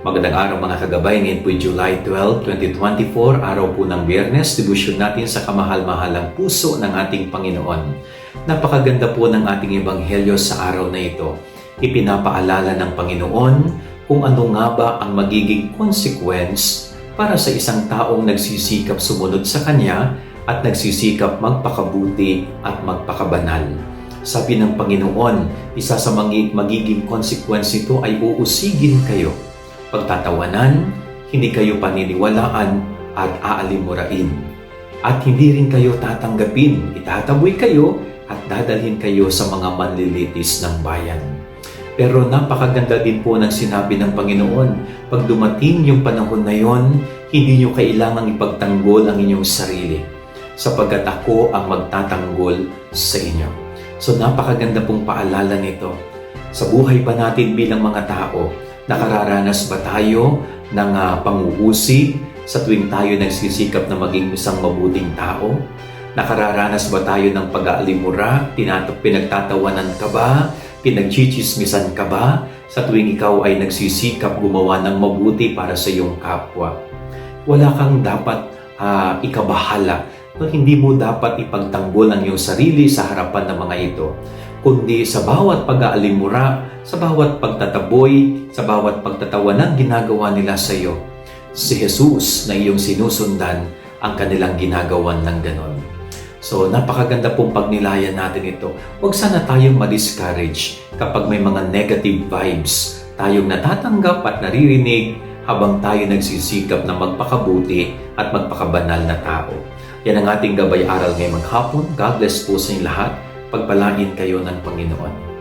Magandang araw mga kagabay, ngayon po July 12, 2024, araw po ng Biyernes, debosyon natin sa kamahal-mahalang puso ng ating Panginoon. Napakaganda po ng ating ebanghelyo sa araw na ito. Ipinapaalala ng Panginoon kung ano nga ba ang magiging consequence para sa isang taong nagsisikap sumunod sa Kanya at nagsisikap magpakabuti at magpakabanal. Sabi ng Panginoon, isa sa magiging consequence ito ay uusigin kayo, pagtatawanan, hindi kayo paniniwalaan at aalimurain. At hindi rin kayo tatanggapin, itataboy kayo at dadalhin kayo sa mga manlilitis ng bayan. Pero napakaganda din po ng sinabi ng Panginoon, pag dumating yung panahon na yon, hindi nyo kailangang ipagtanggol ang inyong sarili, sapagkat ako ang magtatanggol sa inyo. So napakaganda pong paalala nito. Sa buhay pa natin bilang mga tao, nakararanas ba tayo ng pang-uusig sa tuwing tayo nagsisikap na maging isang mabuting tao? Nakararanas ba tayo ng pag-aalimura? Pinagtatawanan ka ba? Pinagchichismisan ka ba sa tuwing ikaw ay nagsisikap gumawa ng mabuti para sa iyong kapwa? Wala kang dapat ikabahala. Hindi mo dapat ipagtanggol ang iyong sarili sa harapan ng mga ito, kundi sa bawat pag-aalimura, sa bawat pagtataboy, sa bawat pagtatawanan ginagawa nila sa iyo, si Jesus na iyong sinusundan ang kanilang ginagawan ng ganon. So, napakaganda pong pagnilayan natin ito. Huwag sana tayong ma-discourage kapag may mga negative vibes tayong natatanggap at naririnig habang tayo nagsisikap na magpakabuti at magpakabanal na tao. Yan ang ating gabay aral ngayong maghapon. God bless po sa inyong lahat. Pagpalain kayo ng Panginoon.